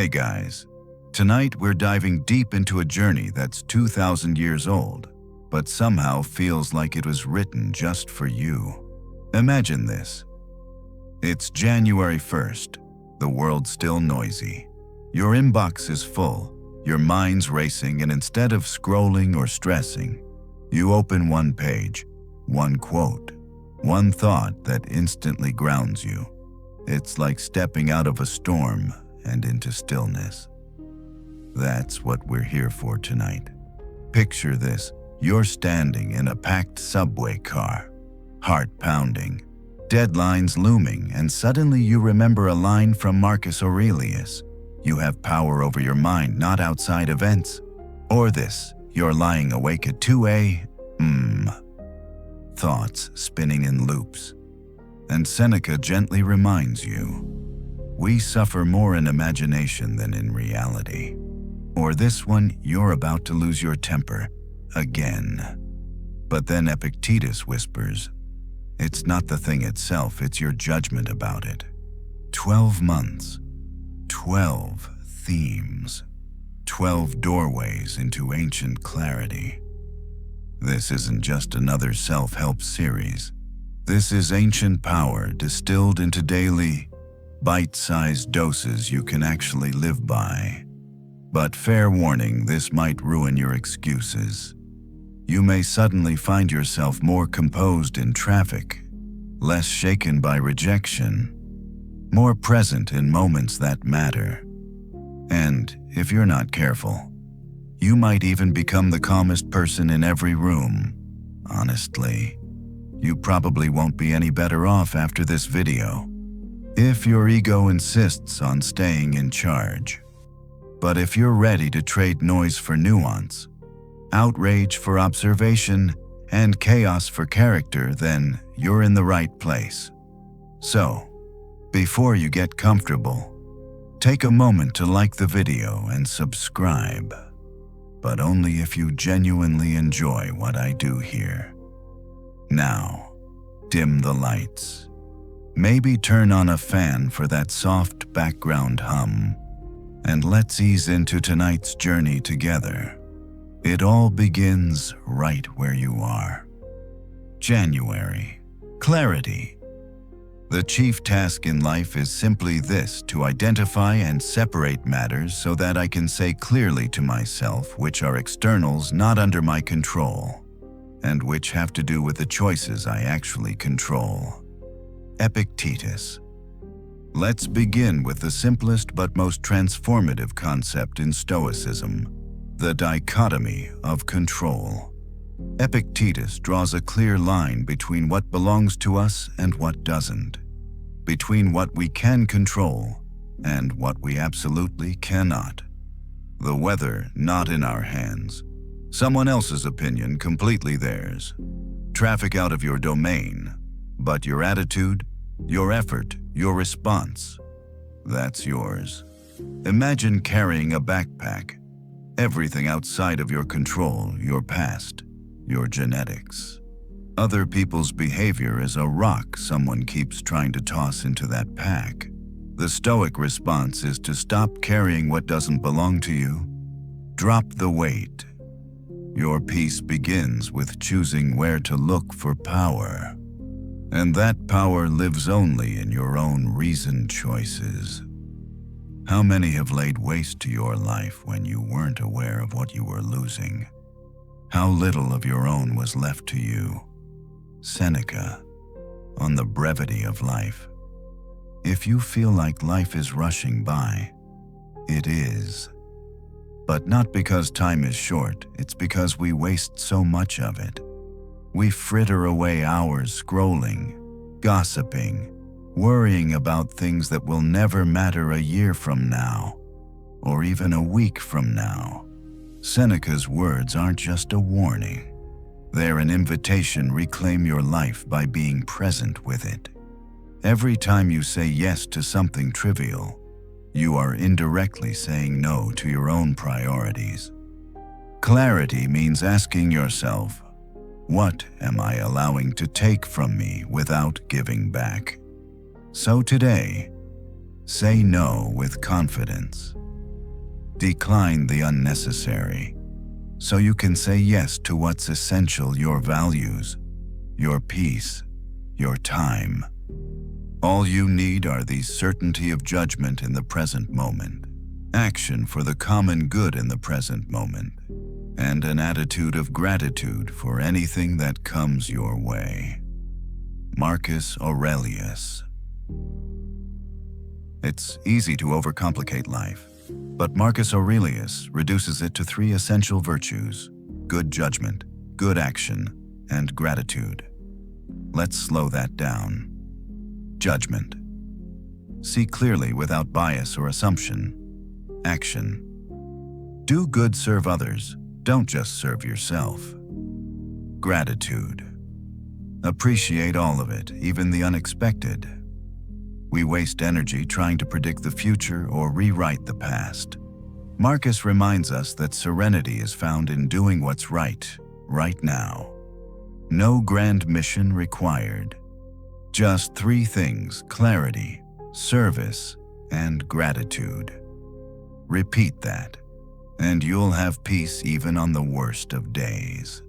Hey guys, tonight we're diving deep into a journey that's 2,000 years old, but somehow feels like it was written just for you. Imagine this. It's January 1st, the world's still noisy. Your inbox is full, your mind's racing, and instead of scrolling or stressing, you open one page, one quote, one thought that instantly grounds you. It's like stepping out of a storm and into stillness. That's what we're here for tonight. Picture this. You're standing in a packed subway car, heart pounding, deadlines looming, and suddenly you remember a line from Marcus Aurelius. You have power over your mind, not outside events. Or this, you're lying awake at 2 a.m. Thoughts spinning in loops. And Seneca gently reminds you, we suffer more in imagination than in reality. Or this one, you're about to lose your temper again. But then Epictetus whispers, it's not the thing itself, it's your judgment about it. 12 months, 12 themes, 12 doorways into ancient clarity. This isn't just another self-help series. This is ancient power distilled into daily, bite-sized doses you can actually live by. But fair warning, this might ruin your excuses. You may suddenly find yourself more composed in traffic, less shaken by rejection, more present in moments that matter. And if you're not careful, you might even become the calmest person in every room. Honestly, you probably won't be any better off after this video, if your ego insists on staying in charge. But if you're ready to trade noise for nuance, outrage for observation, and chaos for character, then you're in the right place. So, before you get comfortable, take a moment to like the video and subscribe. But only if you genuinely enjoy what I do here. Now, dim the lights. Maybe turn on a fan for that soft background hum. And let's ease into tonight's journey together. It all begins right where you are. January. Clarity. The chief task in life is simply this: to identify and separate matters so that I can say clearly to myself which are externals not under my control, and which have to do with the choices I actually control. Epictetus. Let's begin with the simplest but most transformative concept in Stoicism, the dichotomy of control. Epictetus draws a clear line between what belongs to us and what doesn't, between what we can control and what we absolutely cannot. The weather not in our hands, someone else's opinion completely theirs, traffic out of your domain, but your attitude, your effort, your response, that's yours. Imagine carrying a backpack. Everything outside of your control, your past, your genetics. Other people's behavior is a rock someone keeps trying to toss into that pack. The Stoic response is to stop carrying what doesn't belong to you. Drop the weight. Your peace begins with choosing where to look for power. And that power lives only in your own reasoned choices. How many have laid waste to your life when you weren't aware of what you were losing? How little of your own was left to you? Seneca, on the brevity of life. If you feel like life is rushing by, it is. But not because time is short, it's because we waste so much of it. We fritter away hours scrolling, gossiping, worrying about things that will never matter a year from now, or even a week from now. Seneca's words aren't just a warning. They're an invitation to reclaim your life by being present with it. Every time you say yes to something trivial, you are indirectly saying no to your own priorities. Clarity means asking yourself, what am I allowing to take from me without giving back? So today, say no with confidence. Decline the unnecessary, so you can say yes to what's essential: your values, your peace, your time. All you need are the certainty of judgment in the present moment, action for the common good in the present moment, and an attitude of gratitude for anything that comes your way. Marcus Aurelius. It's easy to overcomplicate life, but Marcus Aurelius reduces it to 3 essential virtues: good judgment, good action, and gratitude. Let's slow that down. Judgment. See clearly without bias or assumption. Action. Do good, serve others. Don't just serve yourself. Gratitude. Appreciate all of it, even the unexpected. We waste energy trying to predict the future or rewrite the past. Marcus reminds us that serenity is found in doing what's right now. No grand mission required. Just 3 things: clarity, service, and gratitude. Repeat that, and you'll have peace even on the worst of days.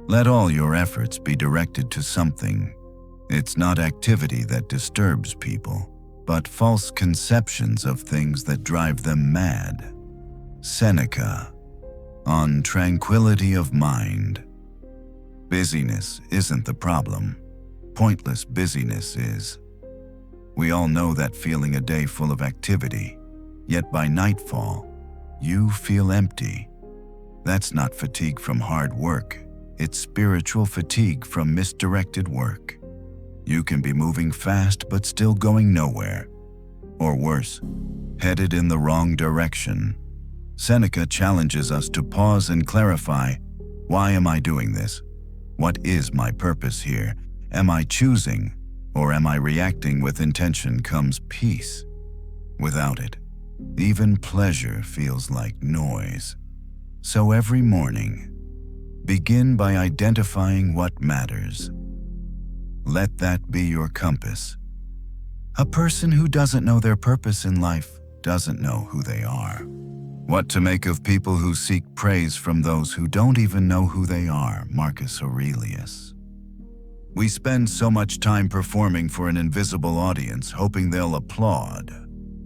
Let all your efforts be directed to something. It's not activity that disturbs people, but false conceptions of things that drive them mad. Seneca, on tranquility of mind. Busyness isn't the problem. Pointless busyness is. We all know that feeling: a day full of activity, yet by nightfall, you feel empty. That's not fatigue from hard work. It's spiritual fatigue from misdirected work. You can be moving fast but still going nowhere. Or worse, headed in the wrong direction. Seneca challenges us to pause and clarify: why am I doing this? What is my purpose here? Am I choosing, or am I reacting? With intention comes peace. Without it, even pleasure feels like noise. So every morning, begin by identifying what matters. Let that be your compass. A person who doesn't know their purpose in life doesn't know who they are. What to make of people who seek praise from those who don't even know who they are? Marcus Aurelius. We spend so much time performing for an invisible audience, hoping they'll applaud.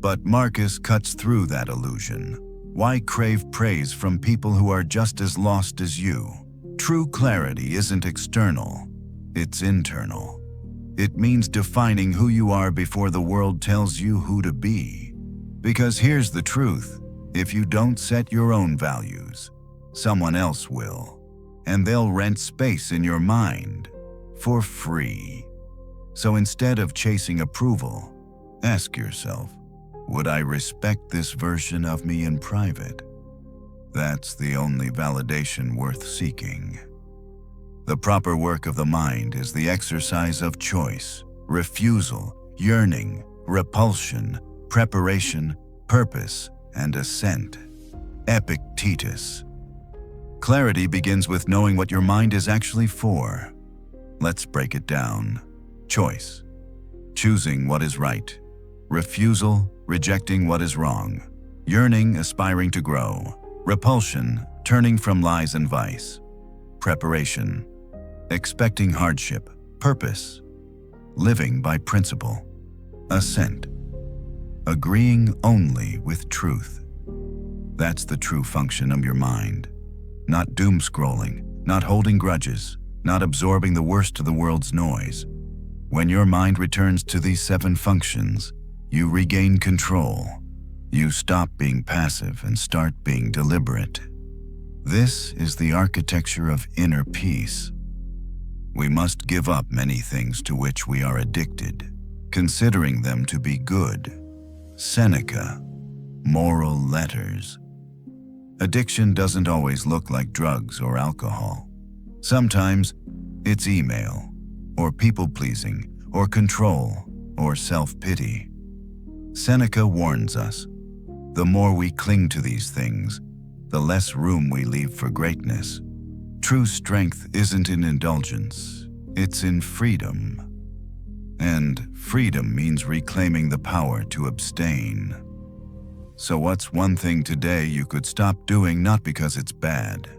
But Marcus cuts through that illusion. Why crave praise from people who are just as lost as you? True clarity isn't external, it's internal. It means defining who you are before the world tells you who to be. Because here's the truth: if you don't set your own values, someone else will. And they'll rent space in your mind for free. So instead of chasing approval, ask yourself, would I respect this version of me in private? That's the only validation worth seeking. The proper work of the mind is the exercise of choice, refusal, yearning, repulsion, preparation, purpose, and assent. Epictetus. Clarity begins with knowing what your mind is actually for. Let's break it down. Choice. Choosing what is right. Refusal. Rejecting what is wrong. Yearning. Aspiring to grow. Repulsion. Turning from lies and vice. Preparation. Expecting hardship. Purpose. Living by principle. Assent. Agreeing only with truth. That's the true function of your mind. Not doom scrolling, not holding grudges, not absorbing the worst of the world's noise. When your mind returns to these 7 functions, you regain control. You stop being passive and start being deliberate. This is the architecture of inner peace. We must give up many things to which we are addicted, considering them to be good. Seneca, Moral Letters. Addiction doesn't always look like drugs or alcohol. Sometimes it's email, or people-pleasing, or control, or self-pity. Seneca warns us, the more we cling to these things, the less room we leave for greatness. True strength isn't in indulgence, it's in freedom. And freedom means reclaiming the power to abstain. So what's one thing today you could stop doing, not because it's bad,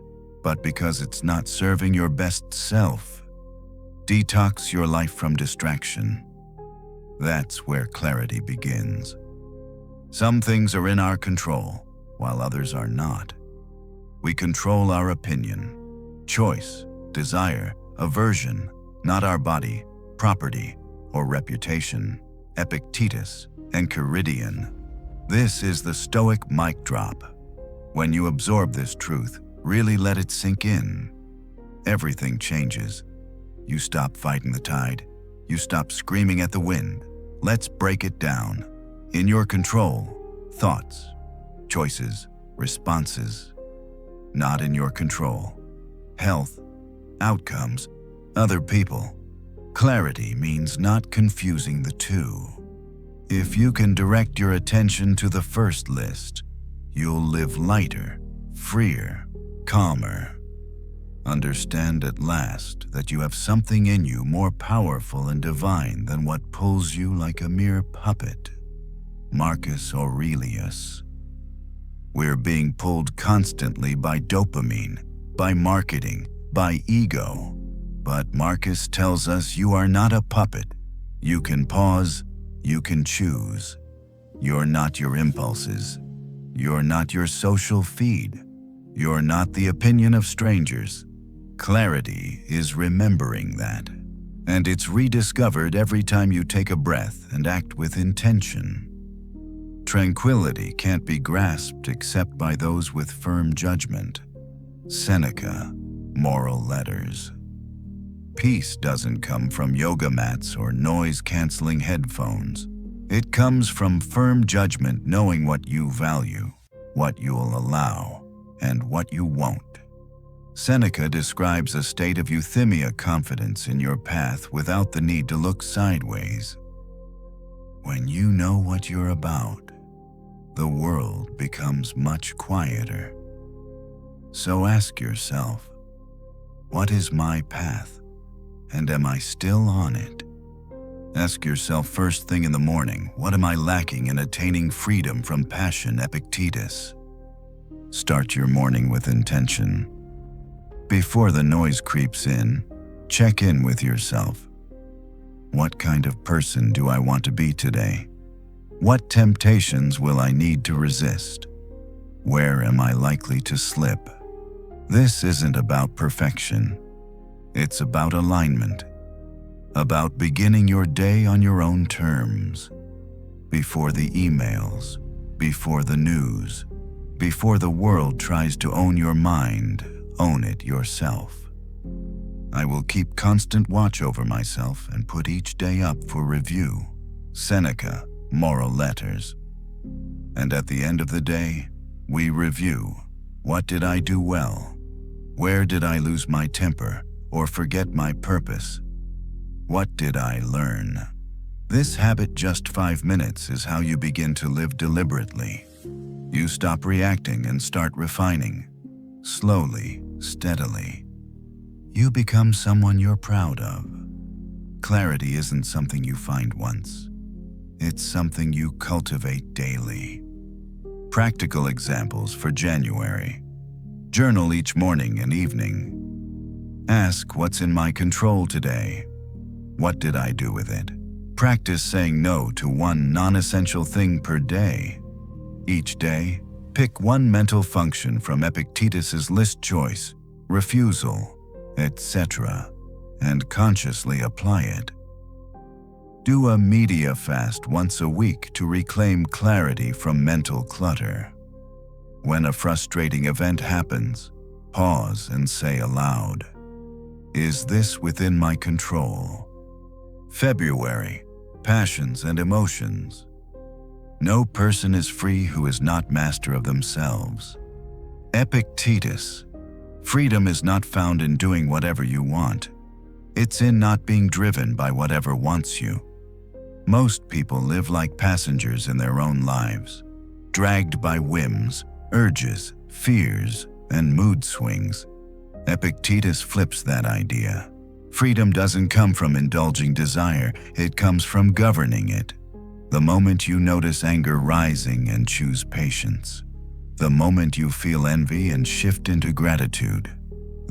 but because it's not serving your best self? Detox your life from distraction. That's where clarity begins. Some things are in our control, while others are not. We control our opinion, choice, desire, aversion, not our body, property, or reputation. Epictetus and Enchiridion. This is the Stoic mic drop. When you absorb this truth, really let it sink in, everything changes. You stop fighting the tide. You stop screaming at the wind. Let's break it down. In your control, thoughts, choices, responses. Not in your control, health, outcomes, other people. Clarity means not confusing the two. If you can direct your attention to the first list, you'll live lighter, freer, calmer. Understand at last that you have something in you more powerful and divine than what pulls you like a mere puppet. Marcus Aurelius. We're being pulled constantly by dopamine, by marketing, by ego. But Marcus tells us you are not a puppet. You can pause, you can choose. You're not your impulses. You're not your social feed. You're not the opinion of strangers. Clarity is remembering that. And it's rediscovered every time you take a breath and act with intention. Tranquility can't be grasped except by those with firm judgment. Seneca, Moral Letters. Peace doesn't come from yoga mats or noise-canceling headphones. It comes from firm judgment, knowing what you value, what you'll allow, and what you won't. Seneca describes a state of euthymia, confidence in your path without the need to look sideways. When you know what you're about, the world becomes much quieter. So ask yourself, what is my path, and am I still on it? Ask yourself first thing in the morning, what am I lacking in attaining freedom from passion? Epictetus. Start your morning with intention. Before the noise creeps in, check in with yourself. What kind of person do I want to be today? What temptations will I need to resist? Where am I likely to slip? This isn't about perfection. It's about alignment. About beginning your day on your own terms. Before the emails, before the news, before the world tries to own your mind, own it yourself. I will keep constant watch over myself and put each day up for review. Seneca, Moral Letters. And at the end of the day, we review. What did I do well? Where did I lose my temper or forget my purpose? What did I learn? This habit, just 5 minutes, is how you begin to live deliberately. You stop reacting and start refining. Slowly, steadily. You become someone you're proud of. Clarity isn't something you find once. It's something you cultivate daily. Practical examples for January. Journal each morning and evening. Ask what's in my control today. What did I do with it? Practice saying no to one non-essential thing per day. Each day, pick one mental function from Epictetus's list: choice, refusal, etc., and consciously apply it. Do a media fast once a week to reclaim clarity from mental clutter. When a frustrating event happens, pause and say aloud, "Is this within my control?" February, passions and emotions. No person is free who is not master of themselves. Epictetus. Freedom is not found in doing whatever you want. It's in not being driven by whatever wants you. Most people live like passengers in their own lives, dragged by whims, urges, fears, and mood swings. Epictetus flips that idea. Freedom doesn't come from indulging desire, it comes from governing it. The moment you notice anger rising and choose patience. The moment you feel envy and shift into gratitude.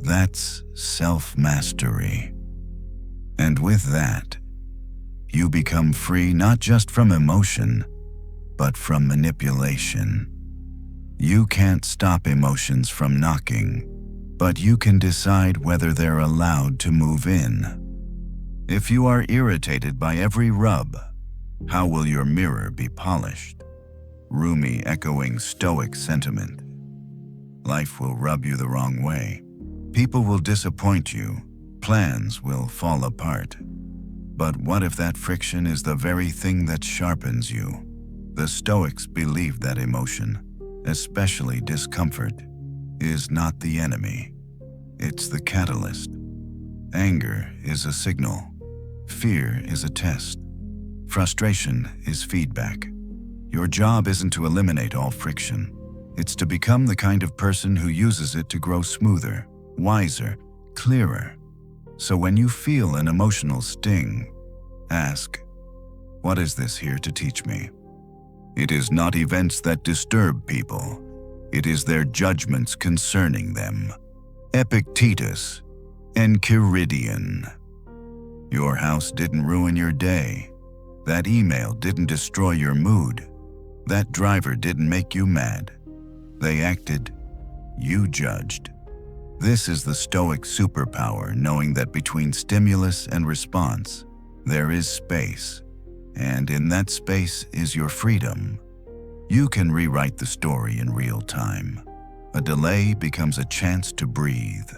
That's self-mastery. And with that, you become free not just from emotion, but from manipulation. You can't stop emotions from knocking, but you can decide whether they're allowed to move in. If you are irritated by every rub, how will your mirror be polished? Rumi echoing Stoic sentiment. Life will rub you the wrong way. People will disappoint you. Plans will fall apart. But what if that friction is the very thing that sharpens you? The Stoics believed that emotion, especially discomfort, is not the enemy. It's the catalyst. Anger is a signal. Fear is a test. Frustration is feedback. Your job isn't to eliminate all friction. It's to become the kind of person who uses it to grow smoother, wiser, clearer. So when you feel an emotional sting, ask, what is this here to teach me? It is not events that disturb people. It is their judgments concerning them. Epictetus, Enchiridion. Your house didn't ruin your day. That email didn't destroy your mood. That driver didn't make you mad. They acted. You judged. This is the Stoic superpower, knowing that between stimulus and response, there is space. And in that space is your freedom. You can rewrite the story in real time. A delay becomes a chance to breathe.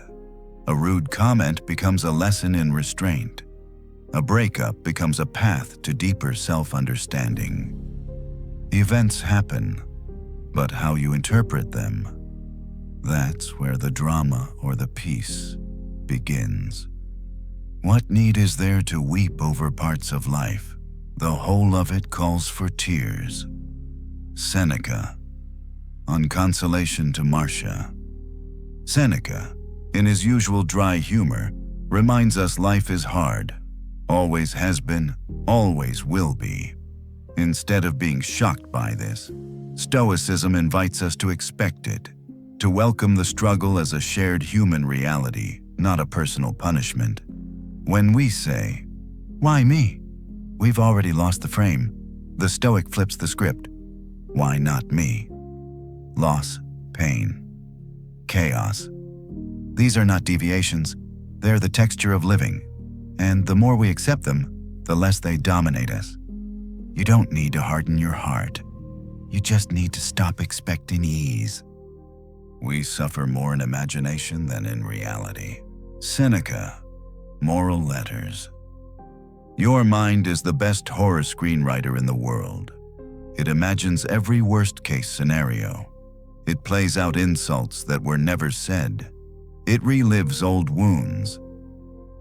A rude comment becomes a lesson in restraint. A breakup becomes a path to deeper self-understanding. Events happen, but how you interpret them, that's where the drama or the peace begins. What need is there to weep over parts of life? The whole of it calls for tears. Seneca, on consolation to Marcia. Seneca, in his usual dry humor, reminds us life is hard, always has been, always will be. Instead of being shocked by this, Stoicism invites us to expect it, to welcome the struggle as a shared human reality, not a personal punishment. When we say, "Why me?" we've already lost the frame. The Stoic flips the script. Why not me? Loss, pain, chaos. These are not deviations. They're the texture of living. And the more we accept them, the less they dominate us. You don't need to harden your heart. You just need to stop expecting ease. We suffer more in imagination than in reality. Seneca, Moral Letters. Your mind is the best horror screenwriter in the world. It imagines every worst-case scenario. It plays out insults that were never said. It relives old wounds.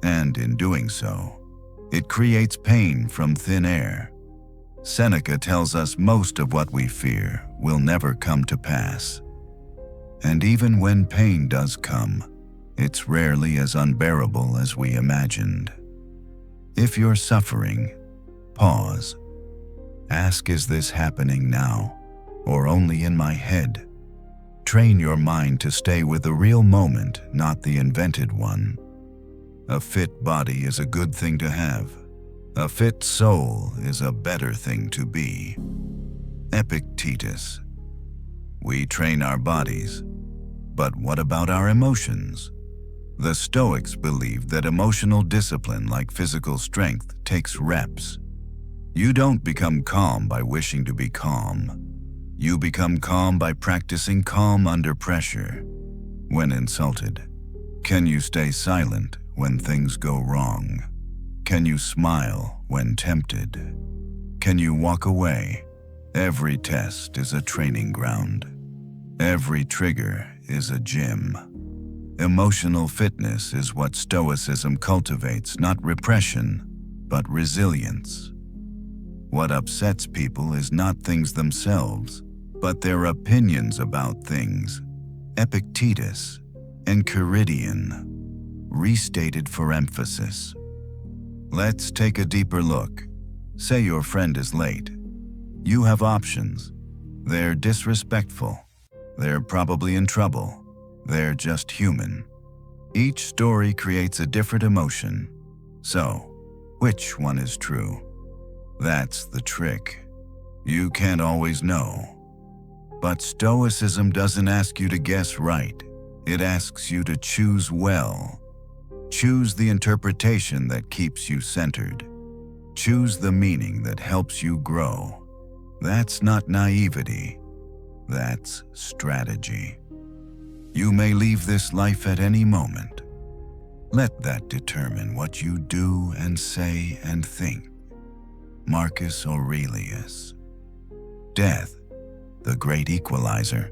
And in doing so, it creates pain from thin air. Seneca tells us most of what we fear will never come to pass. And even when pain does come, it's rarely as unbearable as we imagined. If you're suffering, pause. Ask, is this happening now, or only in my head? Train your mind to stay with the real moment, not the invented one. A fit body is a good thing to have. A fit soul is a better thing to be. Epictetus. We train our bodies, but what about our emotions? The Stoics believed that emotional discipline, like physical strength, takes reps. You don't become calm by wishing to be calm. You become calm by practicing calm under pressure. When insulted, can you stay silent when things go wrong? Can you smile when tempted? Can you walk away? Every test is a training ground. Every trigger is a gym. Emotional fitness is what Stoicism cultivates, not repression, but resilience. What upsets people is not things themselves, but their opinions about things. Epictetus, Enchiridion, restated for emphasis. Let's take a deeper look. Say your friend is late. You have options. They're disrespectful. They're probably in trouble. They're just human. Each story creates a different emotion. So, which one is true? That's the trick. You can't always know. But Stoicism doesn't ask you to guess right. It asks you to choose well. Choose the interpretation that keeps you centered. Choose the meaning that helps you grow. That's not naivety. That's strategy. You may leave this life at any moment. Let that determine what you do and say and think. Marcus Aurelius. Death, the great equalizer.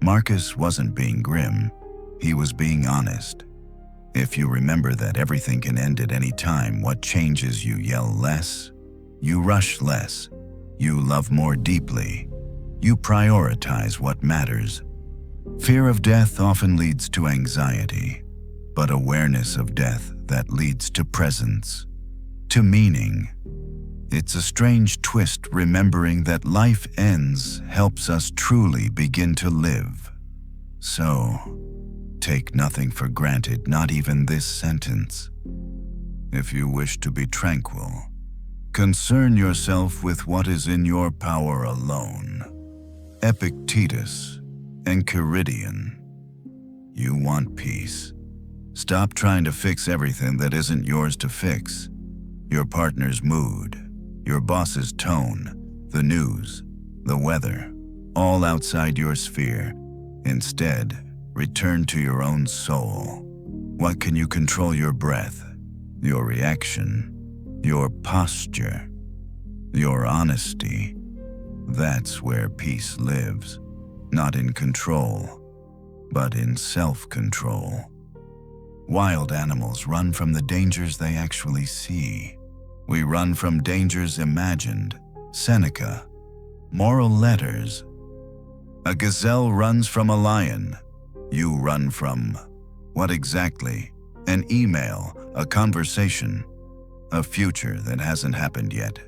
Marcus wasn't being grim, he was being honest. If you remember that everything can end at any time, what changes? You yell less, you rush less, you love more deeply, you prioritize what matters. Fear of death often leads to anxiety, but awareness of death that leads to presence, to meaning. It's a strange twist. Remembering that life ends helps us truly begin to live. So, take nothing for granted, not even this sentence. If you wish to be tranquil, concern yourself with what is in your power alone. Epictetus, Enchiridion. You want peace. Stop trying to fix everything that isn't yours to fix. Your partner's mood, your boss's tone, the news, the weather, all outside your sphere. Instead, return to your own soul. What can you control? Your breath, your reaction, your posture, your honesty. That's where peace lives, not in control, but in self-control. Wild animals run from the dangers they actually see. We run from dangers imagined. Seneca. Moral letters. A gazelle runs from a lion. You run from what exactly? An email, a conversation, a future that hasn't happened yet.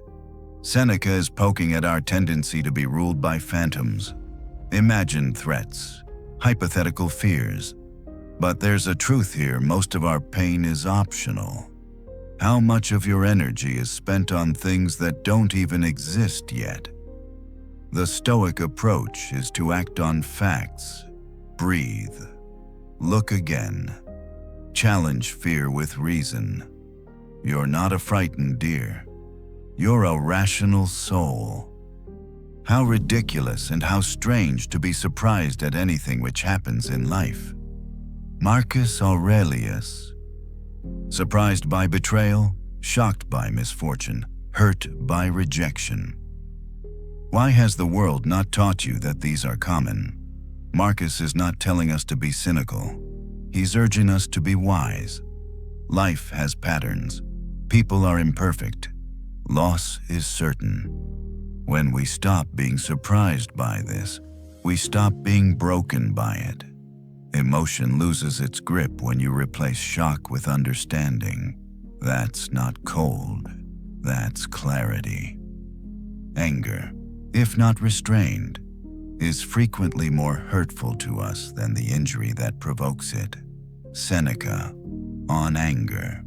Seneca is poking at our tendency to be ruled by phantoms, imagined threats, hypothetical fears. But there's a truth here: most of our pain is optional. How much of your energy is spent on things that don't even exist yet? The Stoic approach is to act on facts. Breathe. Look again. Challenge fear with reason. You're not a frightened deer. You're a rational soul. How ridiculous and how strange to be surprised at anything which happens in life. Marcus Aurelius. Surprised by betrayal, shocked by misfortune, hurt by rejection. Why has the world not taught you that these are common? Marcus is not telling us to be cynical. He's urging us to be wise. Life has patterns. People are imperfect. Loss is certain. When we stop being surprised by this, we stop being broken by it. Emotion loses its grip when you replace shock with understanding. That's not cold. That's clarity. Anger, if not restrained, is frequently more hurtful to us than the injury that provokes it. Seneca, on anger.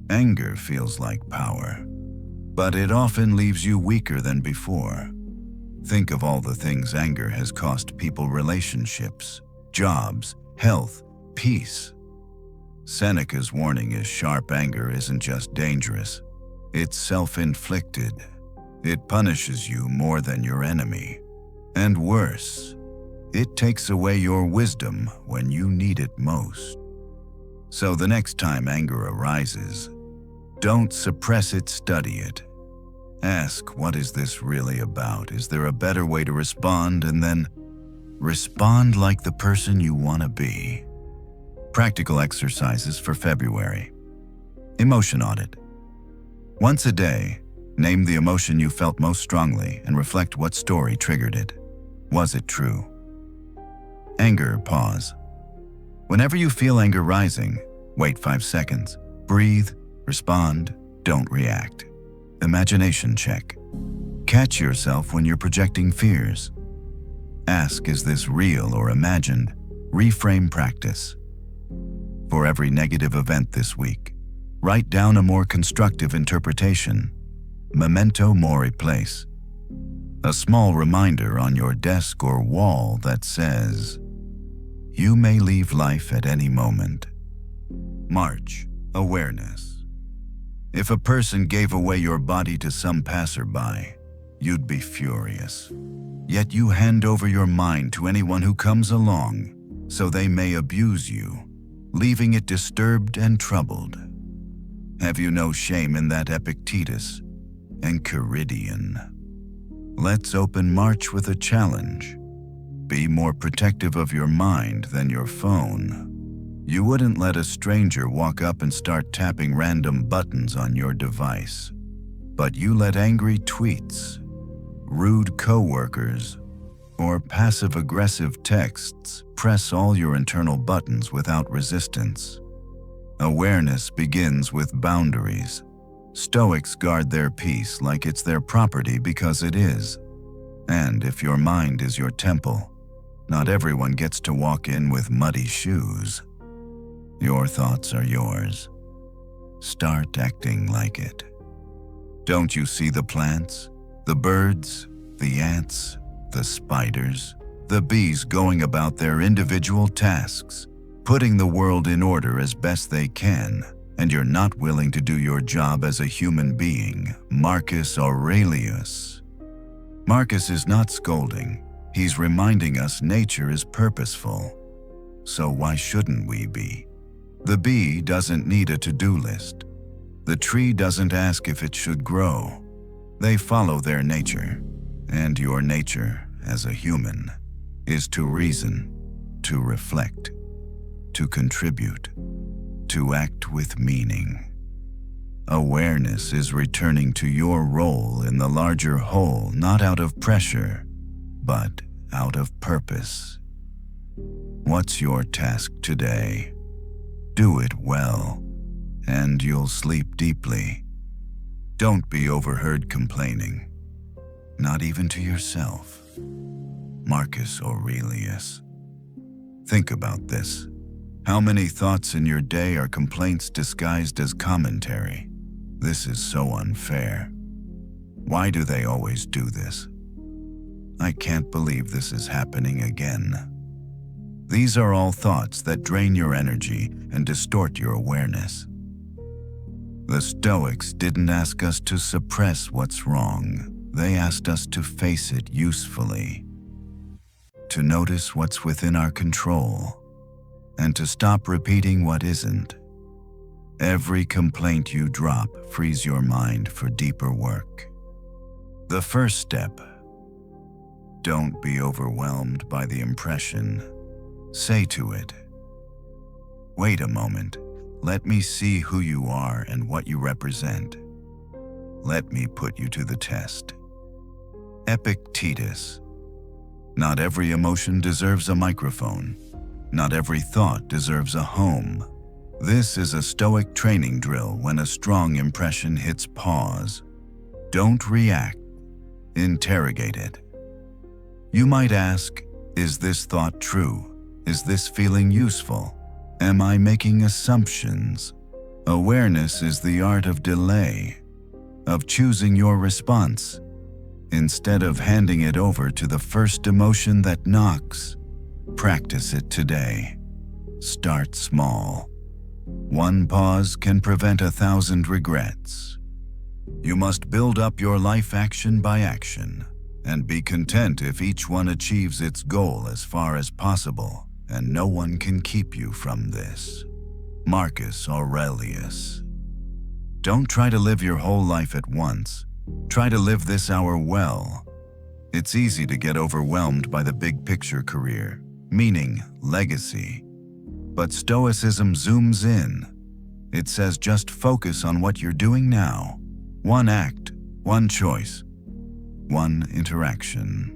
Anger feels like power, but it often leaves you weaker than before. Think of all the things anger has cost people: relationships, jobs, health, peace. Seneca's warning is sharp anger isn't just dangerous, it's self-inflicted. It punishes you more than your enemy. And worse, it takes away your wisdom when you need it most. So the next time anger arises, don't suppress it, study it. Ask, what is this really about? Is there a better way to respond? And then respond like the person you want to be. Practical exercises for February. Emotion audit. Once a day, name the emotion you felt most strongly and reflect what story triggered it. Was it true? Anger pause. Whenever you feel anger rising, wait 5 seconds. Breathe, respond, don't react. Imagination check. Catch yourself when you're projecting fears. Ask, is this real or imagined? Reframe practice. For every negative event this week, write down a more constructive interpretation. Memento mori place. A small reminder on your desk or wall that says, you may leave life at any moment. March, awareness. If a person gave away your body to some passerby, you'd be furious. Yet you hand over your mind to anyone who comes along, so they may abuse you, leaving it disturbed and troubled. Have you no shame in that, Epictetus and Caridian? Let's open March with a challenge. Be more protective of your mind than your phone. You wouldn't let a stranger walk up and start tapping random buttons on your device, but you let angry tweets, rude coworkers, or passive-aggressive texts press all your internal buttons without resistance. Awareness begins with boundaries. Stoics guard their peace like it's their property because it is. And if your mind is your temple, not everyone gets to walk in with muddy shoes. Your thoughts are yours. Start acting like it. Don't you see the plants, the birds, the ants, the spiders, the bees going about their individual tasks, putting the world in order as best they can, and you're not willing to do your job as a human being? Marcus Aurelius. Marcus is not scolding. He's reminding us nature is purposeful. So why shouldn't we be? The bee doesn't need a to-do list. The tree doesn't ask if it should grow. They follow their nature. And your nature, as a human, is to reason, to reflect, to contribute, to act with meaning. Awareness is returning to your role in the larger whole, not out of pressure, but out of purpose. What's your task today? Do it well, and you'll sleep deeply. Don't be overheard complaining, not even to yourself. Marcus Aurelius. Think about this. How many thoughts in your day are complaints disguised as commentary? This is so unfair. Why do they always do this? I can't believe this is happening again. These are all thoughts that drain your energy and distort your awareness. The Stoics didn't ask us to suppress what's wrong. They asked us to face it usefully, to notice what's within our control, and to stop repeating what isn't. Every complaint you drop frees your mind for deeper work. The first step: don't be overwhelmed by the impression. Say to it, wait a moment, let me see who you are and what you represent. Let me put you to the test. Epictetus. Not every emotion deserves a microphone. Not every thought deserves a home. This is a Stoic training drill. When a strong impression hits pause, don't react, interrogate it. You might ask, is this thought true? Is this feeling useful? Am I making assumptions? Awareness is the art of delay, of choosing your response, instead of handing it over to the first emotion that knocks. Practice it today. Start small. One pause can prevent 1,000 regrets. You must build up your life action by action, and be content if each one achieves its goal as far as possible, and no one can keep you from this. Marcus Aurelius. Don't try to live your whole life at once. Try to live this hour well. It's easy to get overwhelmed by the big picture career, meaning, legacy. But Stoicism zooms in. It says just focus on what you're doing now. One act, one choice, one interaction.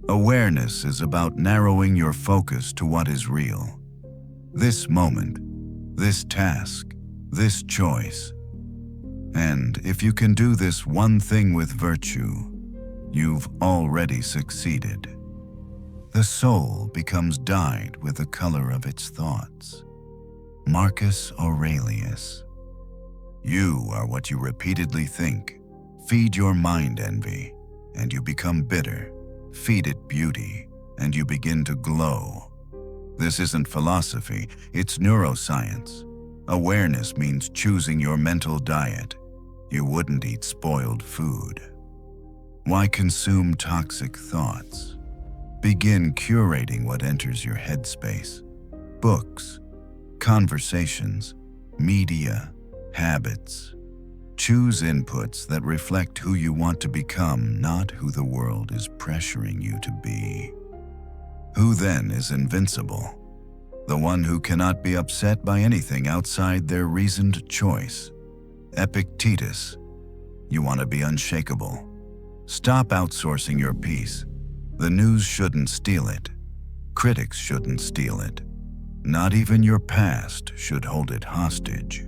Awareness is about narrowing your focus to what is real. This moment, this task, this choice. And if you can do this one thing with virtue, you've already succeeded. The soul becomes dyed with the color of its thoughts. Marcus Aurelius. You are what you repeatedly think. Feed your mind envy, and you become bitter. Feed it beauty, and you begin to glow. This isn't philosophy, it's neuroscience. Awareness means choosing your mental diet. You wouldn't eat spoiled food. Why consume toxic thoughts? Begin curating what enters your headspace. Books, conversations, media, habits. Choose inputs that reflect who you want to become, not who the world is pressuring you to be. Who then is invincible? The one who cannot be upset by anything outside their reasoned choice. Epictetus. You want to be unshakable. Stop outsourcing your peace. The news shouldn't steal it. Critics shouldn't steal it. Not even your past should hold it hostage.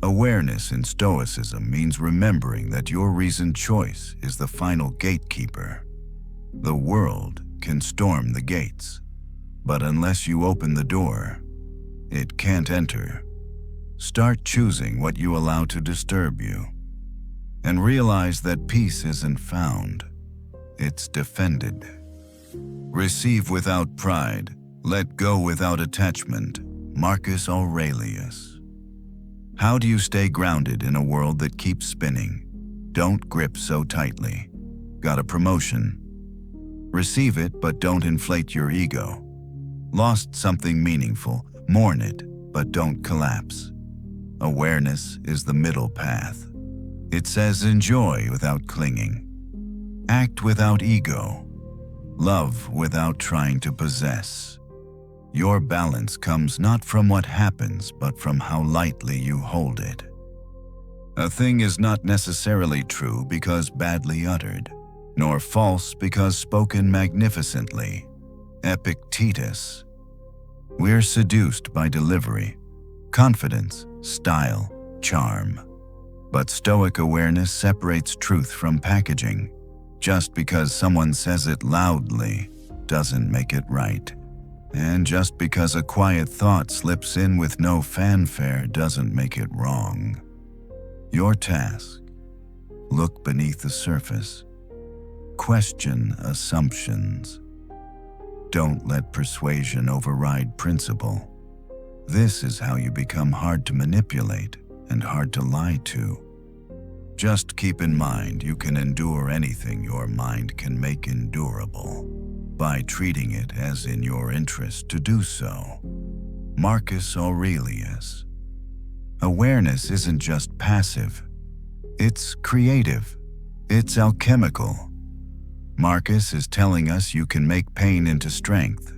Awareness in Stoicism means remembering that your reasoned choice is the final gatekeeper. The world can storm the gates, but unless you open the door, it can't enter. Start choosing what you allow to disturb you, and realize that peace isn't found, it's defended. Receive without pride, let go without attachment. Marcus Aurelius. How do you stay grounded in a world that keeps spinning? Don't grip so tightly. Got a promotion? Receive it, but don't inflate your ego. Lost something meaningful, mourn it, but don't collapse. Awareness is the middle path. It says enjoy without clinging. Act without ego. Love without trying to possess. Your balance comes not from what happens, but from how lightly you hold it. A thing is not necessarily true because badly uttered, nor false because spoken magnificently. Epictetus. We're seduced by delivery, confidence, style, charm. But Stoic awareness separates truth from packaging. Just because someone says it loudly doesn't make it right. And just because a quiet thought slips in with no fanfare doesn't make it wrong. Your task: look beneath the surface. Question assumptions. Don't let persuasion override principle. This is how you become hard to manipulate and hard to lie to. Just keep in mind you can endure anything your mind can make endurable, by treating it as in your interest to do so. Marcus Aurelius. Awareness isn't just passive. It's creative. It's alchemical. Marcus is telling us you can make pain into strength.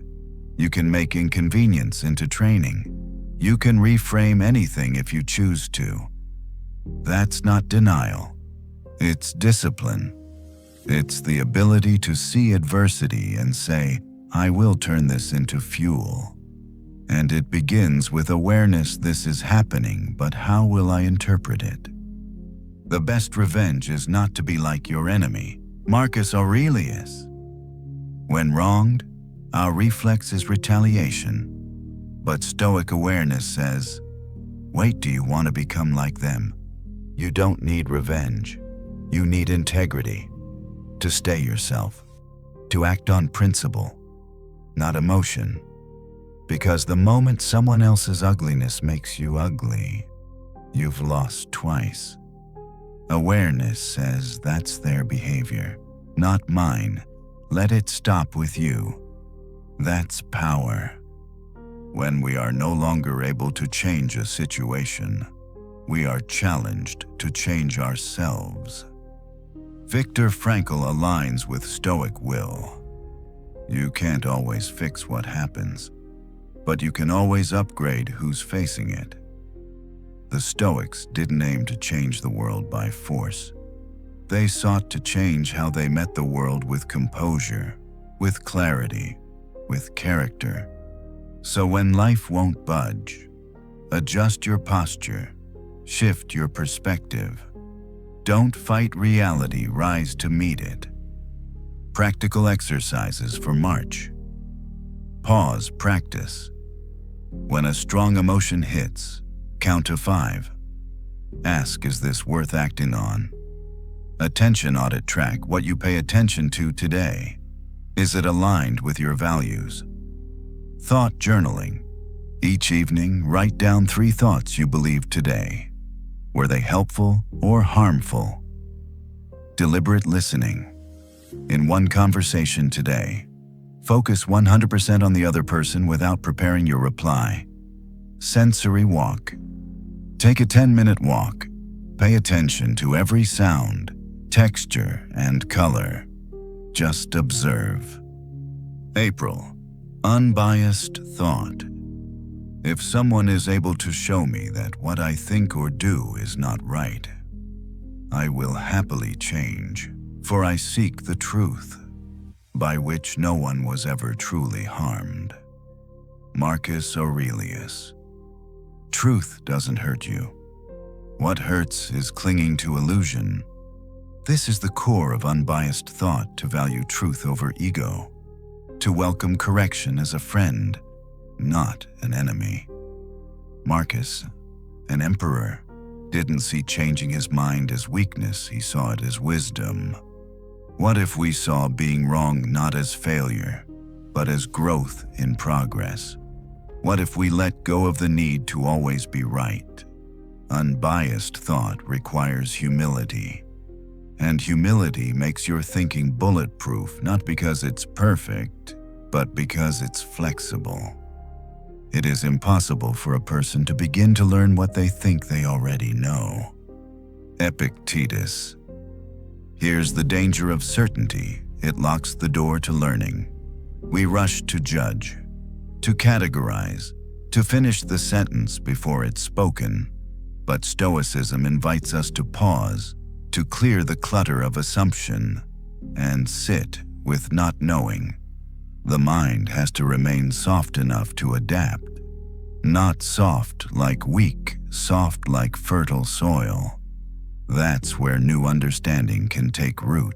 You can make inconvenience into training. You can reframe anything if you choose to. That's not denial. It's discipline. It's the ability to see adversity and say, I will turn this into fuel. And it begins with awareness this is happening, but how will I interpret it? The best revenge is not to be like your enemy. Marcus Aurelius. When wronged, our reflex is retaliation. But Stoic awareness says, wait, do you want to become like them? You don't need revenge. You need integrity. To stay yourself. To act on principle, not emotion. Because the moment someone else's ugliness makes you ugly, you've lost twice. Awareness says that's their behavior, not mine. Let it stop with you. That's power. When we are no longer able to change a situation, we are challenged to change ourselves. Viktor Frankl aligns with Stoic will. You can't always fix what happens, but you can always upgrade who's facing it. The Stoics didn't aim to change the world by force. They sought to change how they met the world with composure, with clarity, with character. So when life won't budge, adjust your posture, shift your perspective. Don't fight reality, rise to meet it. Practical exercises for March. Pause practice. When a strong emotion hits, count to 5. Ask, is this worth acting on? Attention audit. Track what you pay attention to today. Is it aligned with your values? Thought journaling. Each evening, write down 3 thoughts you believed today. Were they helpful or harmful? Deliberate listening. In one conversation today, focus 100% on the other person without preparing your reply. Sensory walk. Take a 10-minute walk. Pay attention to every sound, texture, and color. Just observe. April. Unbiased thought. If someone is able to show me that what I think or do is not right, I will happily change, for I seek the truth, by which no one was ever truly harmed. Marcus Aurelius. Truth doesn't hurt you. What hurts is clinging to illusion. This is the core of unbiased thought: to value truth over ego, to welcome correction as a friend, not an enemy. Marcus, an emperor, didn't see changing his mind as weakness, he saw it as wisdom. What if we saw being wrong not as failure, but as growth in progress? What if we let go of the need to always be right? Unbiased thought requires humility. And humility makes your thinking bulletproof, not because it's perfect, but because it's flexible. It is impossible for a person to begin to learn what they think they already know. Epictetus. Here's the danger of certainty. It locks the door to learning. We rush to judge, to categorize, to finish the sentence before it's spoken. But Stoicism invites us to pause, to clear the clutter of assumption, and sit with not knowing. The mind has to remain soft enough to adapt. Not soft like weak, soft like fertile soil. That's where new understanding can take root.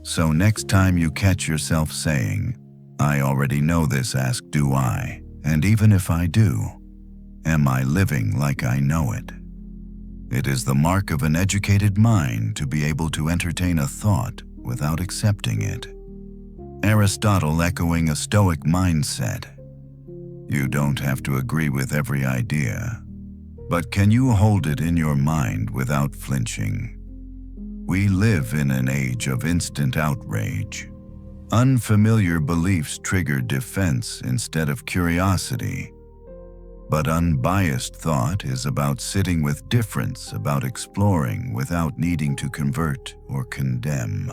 So next time you catch yourself saying, I already know this, ask, do I? And even if I do, am I living like I know it? It is the mark of an educated mind to be able to entertain a thought without accepting it. Aristotle echoing a Stoic mindset. You don't have to agree with every idea, but can you hold it in your mind without flinching? We live in an age of instant outrage. Unfamiliar beliefs trigger defense instead of curiosity. But unbiased thought is about sitting with difference, about exploring without needing to convert or condemn.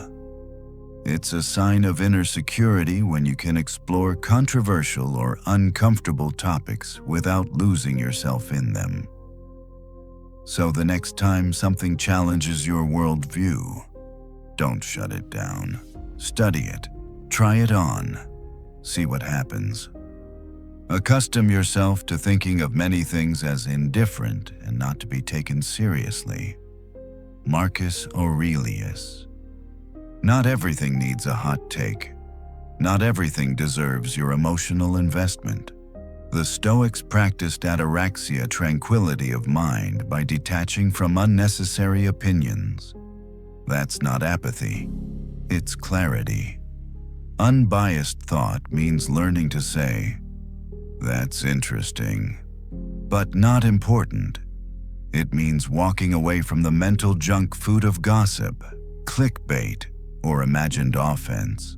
It's a sign of inner security when you can explore controversial or uncomfortable topics without losing yourself in them. So the next time something challenges your worldview, don't shut it down. Study it. Try it on. See what happens. Accustom yourself to thinking of many things as indifferent and not to be taken seriously. Marcus Aurelius. Not everything needs a hot take. Not everything deserves your emotional investment. The Stoics practiced ataraxia, tranquility of mind, by detaching from unnecessary opinions. That's not apathy. It's clarity. Unbiased thought means learning to say, that's interesting, but not important. It means walking away from the mental junk food of gossip, clickbait, or imagined offense.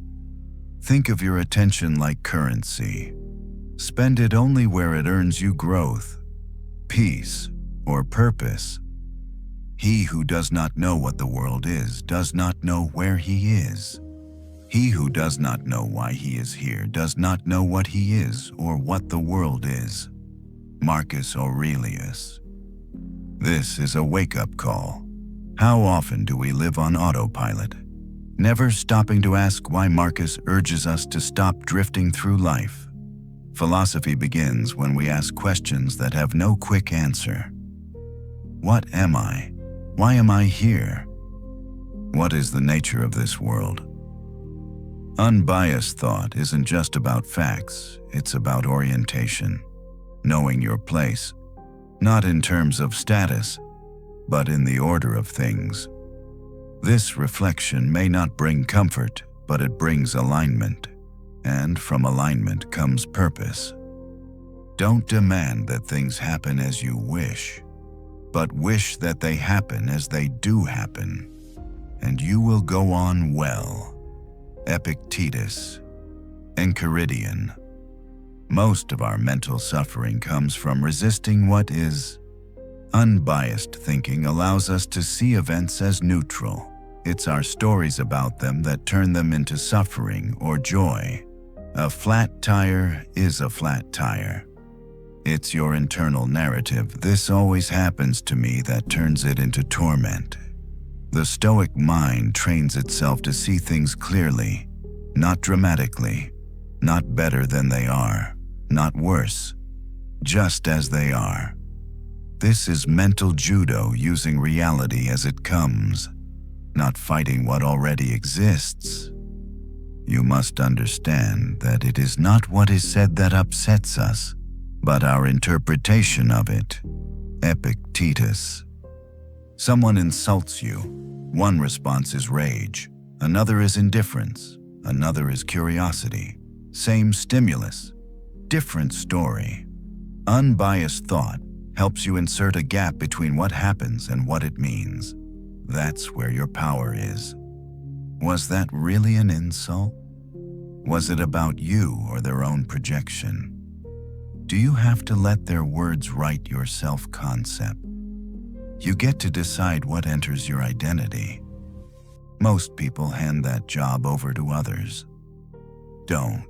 Think of your attention like currency. Spend it only where it earns you growth, peace, or purpose. He who does not know what the world is does not know where he is. He who does not know why he is here does not know what he is or what the world is. Marcus Aurelius. This is a wake-up call. How often do we live on autopilot, never stopping to ask why? Marcus urges us to stop drifting through life. Philosophy begins when we ask questions that have no quick answer. What am I? Why am I here? What is the nature of this world? Unbiased thought isn't just about facts, it's about orientation, knowing your place, not in terms of status, but in the order of things. This reflection may not bring comfort, but it brings alignment, and from alignment comes purpose. Don't demand that things happen as you wish, but wish that they happen as they do happen, and you will go on well. Epictetus. Enchiridion. Most of our mental suffering comes from resisting what is. Unbiased thinking allows us to see events as neutral. It's our stories about them that turn them into suffering or joy. A flat tire is a flat tire. It's your internal narrative, "This always happens to me," that turns it into torment. The Stoic mind trains itself to see things clearly, not dramatically, not better than they are, not worse, just as they are. This is mental judo, using reality as it comes, not fighting what already exists. You must understand that it is not what is said that upsets us, but our interpretation of it. Epictetus. Someone insults you. One response is rage, another is indifference, another is curiosity. Same stimulus, different story. Unbiased thought helps you insert a gap between what happens and what it means. That's where your power is. Was that really an insult? Was it about you or their own projection? Do you have to let their words write your self-concept? You get to decide what enters your identity. Most people hand that job over to others. Don't.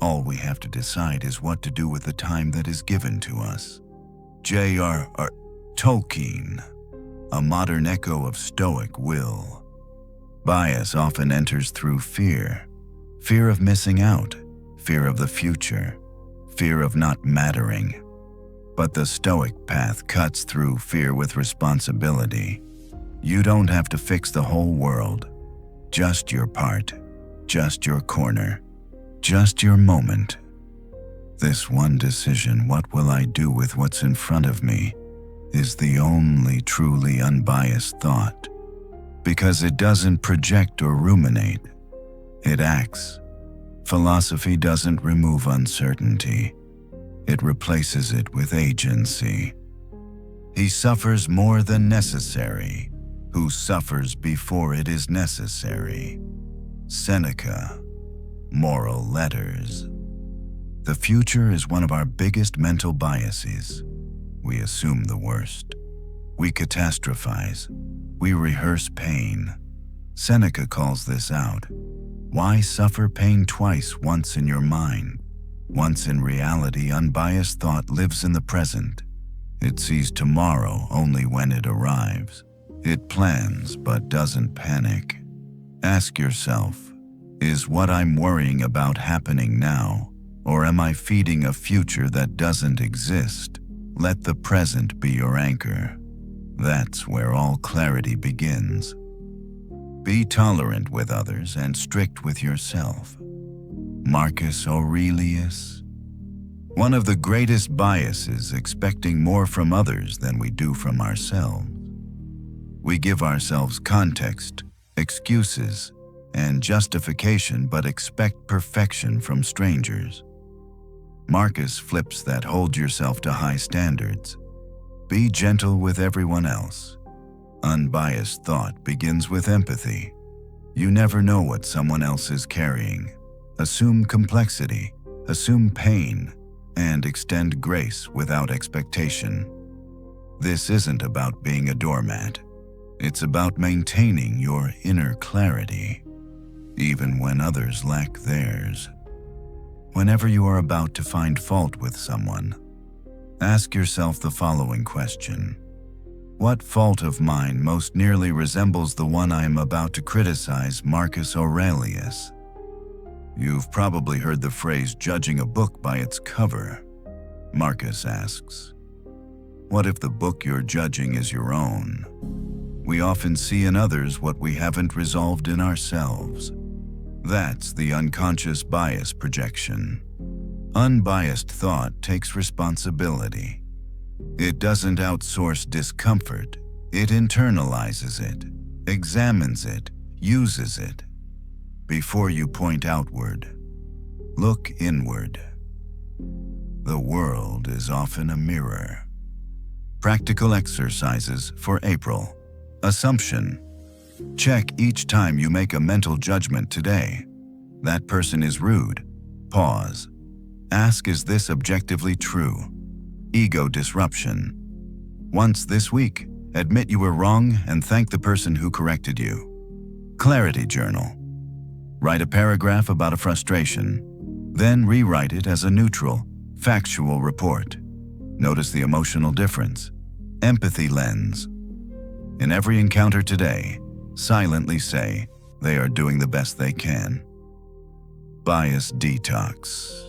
All we have to decide is what to do with the time that is given to us. J.R.R. Tolkien, a modern echo of Stoic will. Bias often enters through fear. Fear of missing out, fear of the future, fear of not mattering. But the Stoic path cuts through fear with responsibility. You don't have to fix the whole world, just your part, just your corner, just your moment. This one decision, what will I do with what's in front of me, is the only truly unbiased thought, because it doesn't project or ruminate. It acts. Philosophy doesn't remove uncertainty. It replaces it with agency. He suffers more than necessary, who suffers before it is necessary. Seneca, Moral Letters. The future is one of our biggest mental biases. We assume the worst. We catastrophize. We rehearse pain. Seneca calls this out. Why suffer pain twice, once in your mind? Once in reality, unbiased thought lives in the present. It sees tomorrow only when it arrives. It plans but doesn't panic. Ask yourself, is what I'm worrying about happening now, or am I feeding a future that doesn't exist? Let the present be your anchor. That's where all clarity begins. Be tolerant with others and strict with yourself. Marcus Aurelius. One of the greatest biases, expecting more from others than we do from ourselves. We give ourselves context, excuses, and justification, but expect perfection from strangers. Marcus flips that. Hold yourself to high standards. Be gentle with everyone else. Unbiased thought begins with empathy. You never know what someone else is carrying. Assume complexity, assume pain, and extend grace without expectation. This isn't about being a doormat. It's about maintaining your inner clarity, even when others lack theirs. Whenever you are about to find fault with someone, ask yourself the following question. What fault of mine most nearly resembles the one I am about to criticize? Marcus Aurelius. You've probably heard the phrase judging a book by its cover. Marcus asks, what if the book you're judging is your own? We often see in others what we haven't resolved in ourselves. That's the unconscious bias projection. Unbiased thought takes responsibility. It doesn't outsource discomfort. It internalizes it, examines it, uses it. Before you point outward, look inward. The world is often a mirror. Practical exercises for April. Assumption. Check each time you make a mental judgment today. That person is rude. Pause. Ask, is this objectively true? Ego disruption. Once this week, admit you were wrong and thank the person who corrected you. Clarity journal. Write a paragraph about a frustration. Then rewrite it as a neutral, factual report. Notice the emotional difference. Empathy lens. In every encounter today, silently say, they are doing the best they can. Bias detox.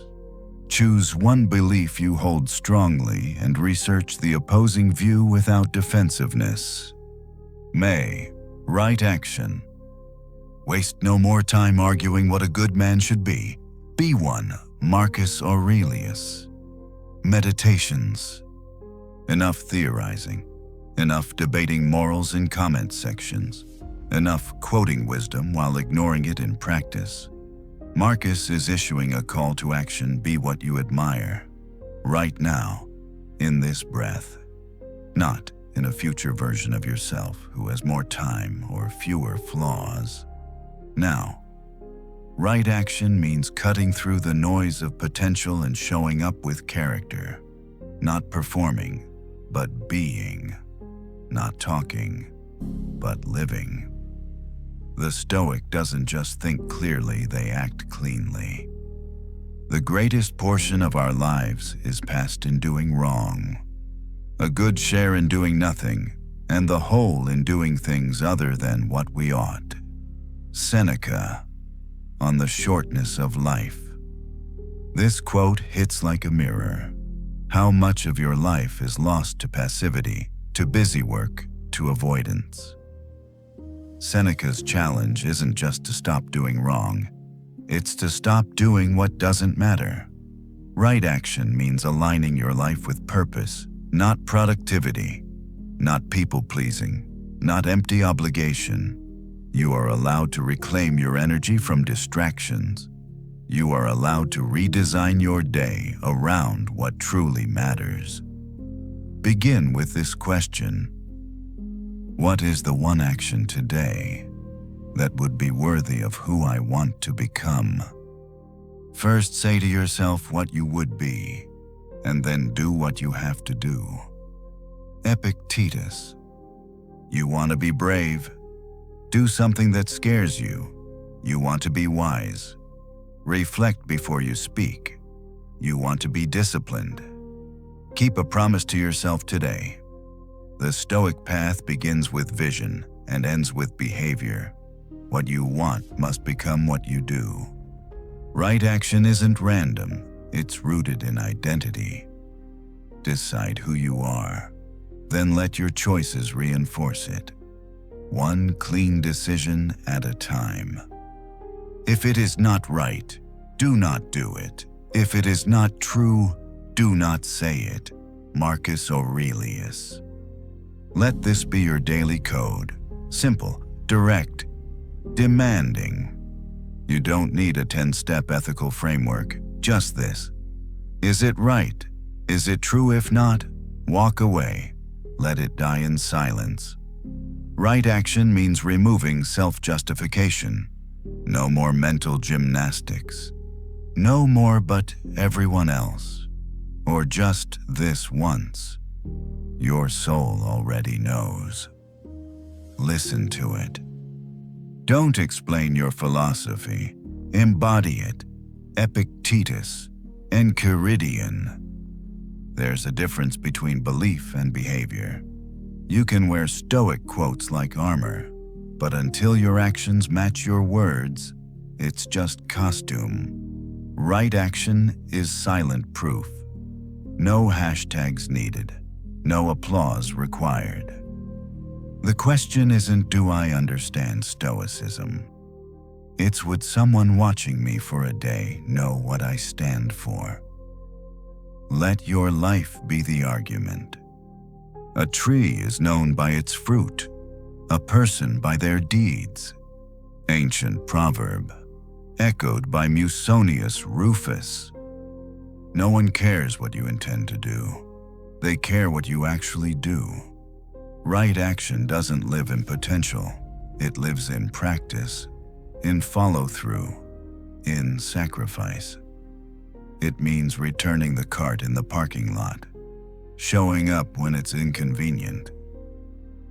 Choose one belief you hold strongly and research the opposing view without defensiveness. May. Right action. Waste no more time arguing what a good man should be. Be one. Marcus Aurelius. Meditations. Enough theorizing. Enough debating morals in comment sections. Enough quoting wisdom while ignoring it in practice. Marcus is issuing a call to action. Be what you admire. Right now, in this breath. Not in a future version of yourself who has more time or fewer flaws. Now, right action means cutting through the noise of potential and showing up with character. Not performing, but being. Not talking, but living. The Stoic doesn't just think clearly, they act cleanly. The greatest portion of our lives is passed in doing wrong. A good share in doing nothing, and the whole in doing things other than what we ought. Seneca, on the shortness of life. This quote hits like a mirror. How much of your life is lost to passivity, to busy work, to avoidance? Seneca's challenge isn't just to stop doing wrong, it's to stop doing what doesn't matter. Right action means aligning your life with purpose, not productivity, not people-pleasing, not empty obligation. You are allowed to reclaim your energy from distractions. You are allowed to redesign your day around what truly matters. Begin with this question. What is the one action today that would be worthy of who I want to become? First, say to yourself what you would be, and then do what you have to do. Epictetus. You want to be brave? Do something that scares you. You want to be wise? Reflect before you speak. You want to be disciplined? Keep a promise to yourself today. The Stoic path begins with vision and ends with behavior. What you want must become what you do. Right action isn't random, it's rooted in identity. Decide who you are, then let your choices reinforce it. One clean decision at a time. If it is not right, do not do it. If it is not true, do not say it. Marcus Aurelius. Let this be your daily code. Simple, direct, demanding. You don't need a 10-step ethical framework, just this. Is it right? Is it true? If not, walk away. Let it die in silence. Right action means removing self-justification. No more mental gymnastics. No more but everyone else. Or just this once. Your soul already knows. Listen to it. Don't explain your philosophy. Embody it. Epictetus, Enchiridion. There's a difference between belief and behavior. You can wear Stoic quotes like armor, but until your actions match your words, it's just costume. Right action is silent proof. No hashtags needed. No applause required. The question isn't, do I understand Stoicism? It's would someone watching me for a day know what I stand for. Let your life be the argument. A tree is known by its fruit, a person by their deeds. Ancient proverb, echoed by Musonius Rufus. No one cares what you intend to do. They care what you actually do. Right action doesn't live in potential. It lives in practice, in follow-through, in sacrifice. It means returning the cart in the parking lot, showing up when it's inconvenient,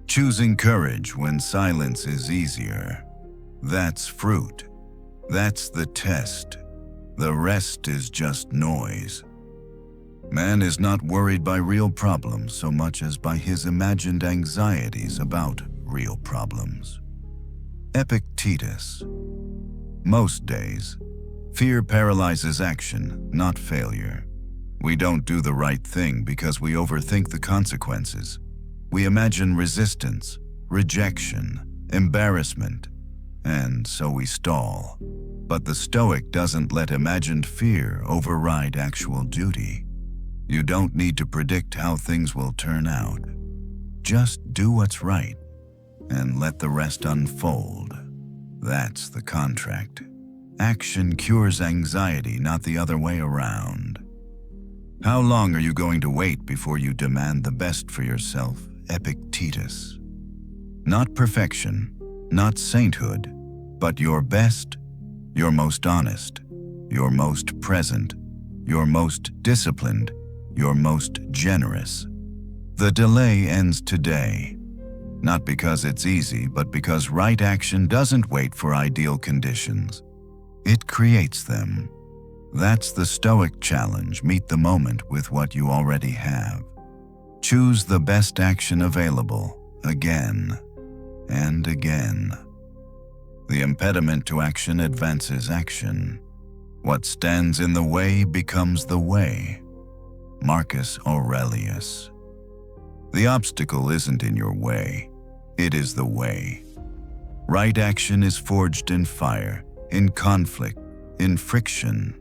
choosing courage when silence is easier. That's fruit. That's the test. The rest is just noise. Man is not worried by real problems so much as by his imagined anxieties about real problems. Epictetus. Most days, fear paralyzes action, not failure. We don't do the right thing because we overthink the consequences. We imagine resistance, rejection, embarrassment, and so we stall. But the Stoic doesn't let imagined fear override actual duty. You don't need to predict how things will turn out. Just do what's right and let the rest unfold. That's the contract. Action cures anxiety, not the other way around. How long are you going to wait before you demand the best for yourself? Epictetus. Not perfection, not sainthood, but your best, your most honest, your most present, your most disciplined, your most generous. The delay ends today, not because it's easy, but because right action doesn't wait for ideal conditions. It creates them. That's the Stoic challenge. Meet the moment with what you already have. Choose the best action available, again and again. The impediment to action advances action. What stands in the way becomes the way. Marcus Aurelius. The obstacle isn't in your way, it is the way. Right action is forged in fire, in conflict, in friction.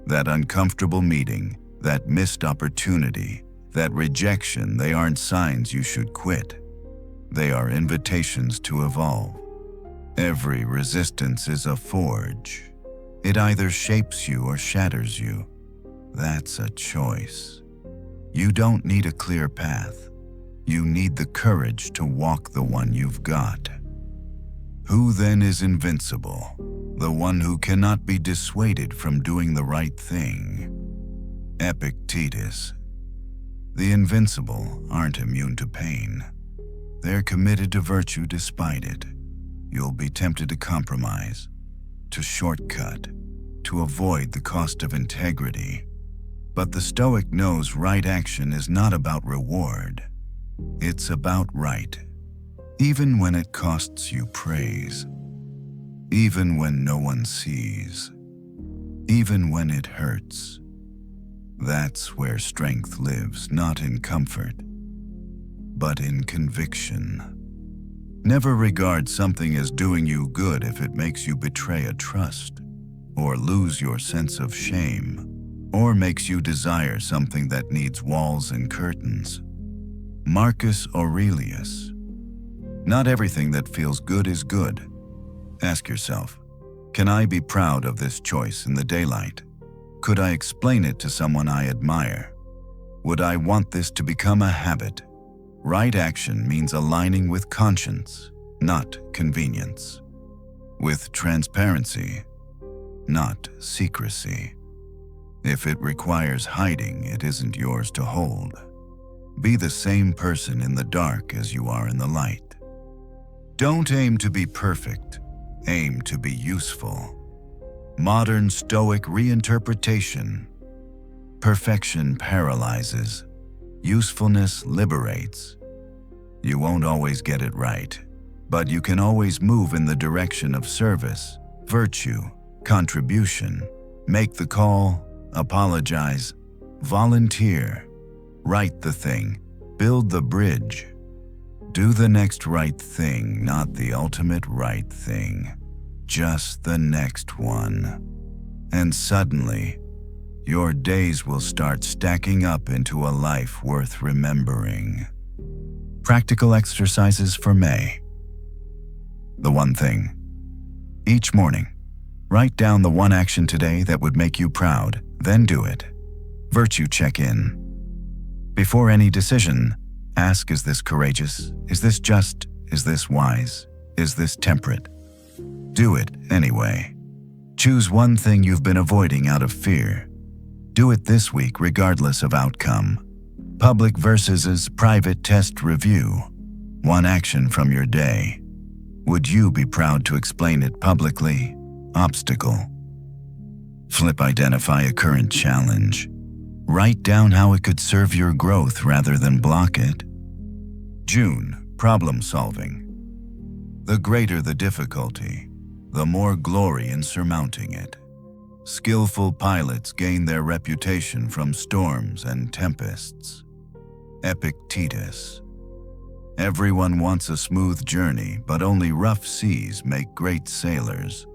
That uncomfortable meeting, that missed opportunity, that rejection, they aren't signs you should quit. They are invitations to evolve. Every resistance is a forge. It either shapes you or shatters you. That's a choice. You don't need a clear path. You need the courage to walk the one you've got. Who then is invincible? The one who cannot be dissuaded from doing the right thing. Epictetus. The invincible aren't immune to pain. They're committed to virtue despite it. You'll be tempted to compromise, to shortcut, to avoid the cost of integrity. But the Stoic knows right action is not about reward. It's about right. Even when it costs you praise. Even when no one sees. Even when it hurts. That's where strength lives, not in comfort, but in conviction. Never regard something as doing you good if it makes you betray a trust, or lose your sense of shame, or makes you desire something that needs walls and curtains. Marcus Aurelius. Not everything that feels good is good. Ask yourself, can I be proud of this choice in the daylight? Could I explain it to someone I admire? Would I want this to become a habit? Right action means aligning with conscience, not convenience. With transparency, not secrecy. If it requires hiding, it isn't yours to hold. Be the same person in the dark as you are in the light. Don't aim to be perfect, aim to be useful. Modern Stoic reinterpretation. Perfection paralyzes. Usefulness liberates. You won't always get it right, but you can always move in the direction of service, virtue, contribution. Make the call, apologize, volunteer, write the thing, build the bridge. Do the next right thing, not the ultimate right thing. just the next one. And suddenly, your days will start stacking up into a life worth remembering. Practical exercises for May. The one thing. Each morning, write down the one action today that would make you proud, then do it. Virtue check-in. Before any decision, ask, is this courageous? Is this just? Is this wise? Is this temperate? Do it anyway. Choose one thing you've been avoiding out of fear. Do it this week regardless of outcome. Public versus private test review. One action from your day. Would you be proud to explain it publicly? Obstacle. Flip, identify a current challenge. Write down how it could serve your growth rather than block it. June, problem solving. The greater the difficulty, the more glory in surmounting it. Skillful pilots gain their reputation from storms and tempests. Epictetus. Everyone wants a smooth journey, but only rough seas make great sailors.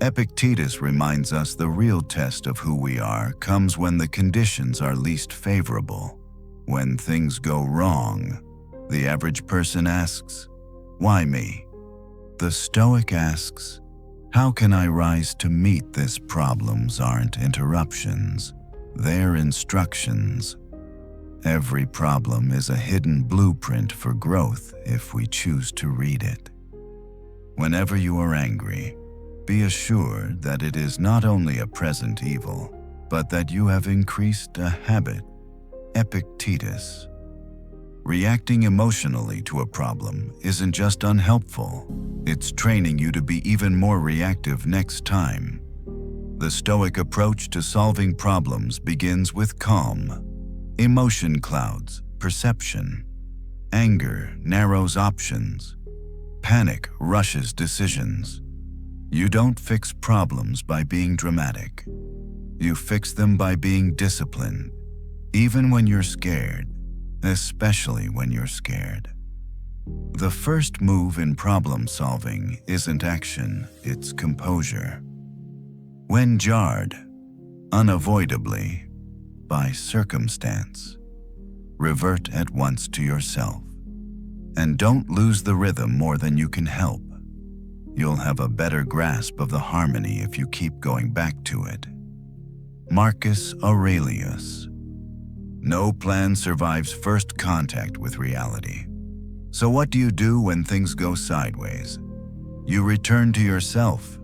Epictetus reminds us the real test of who we are comes when the conditions are least favorable. When things go wrong, the average person asks, "Why me?" The Stoic asks, "How can I rise to meet this?" Problems aren't interruptions, they're instructions. Every problem is a hidden blueprint for growth if we choose to read it. Whenever you are angry, be assured that it is not only a present evil, but that you have increased a habit. Epictetus. Reacting emotionally to a problem isn't just unhelpful, it's training you to be even more reactive next time. The Stoic approach to solving problems begins with calm. Emotion clouds perception. Anger narrows options. Panic rushes decisions. You don't fix problems by being dramatic. You fix them by being disciplined, even when you're scared, especially when you're scared. The first move in problem solving isn't action, it's composure. When jarred, unavoidably, by circumstance, revert at once to yourself. And don't lose the rhythm more than you can help. You'll have a better grasp of the harmony if you keep going back to it. Marcus Aurelius. No plan survives first contact with reality. So what do you do when things go sideways? You return to yourself.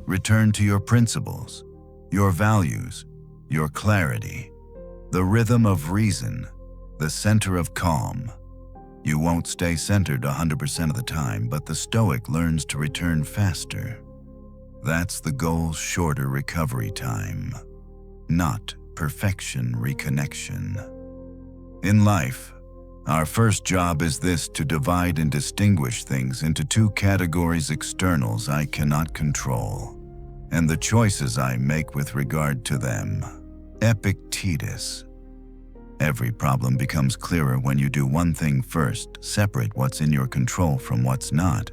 Return to your principles, your values, your clarity, the rhythm of reason, the center of calm. You won't stay centered 100% of the time, but the Stoic learns to return faster. That's the goal: shorter recovery time, not perfection reconnection. In life, our first job is this: to divide and distinguish things into two categories: externals I cannot control, and the choices I make with regard to them. Epictetus. Every problem becomes clearer when you do one thing first: separate what's in your control from what's not.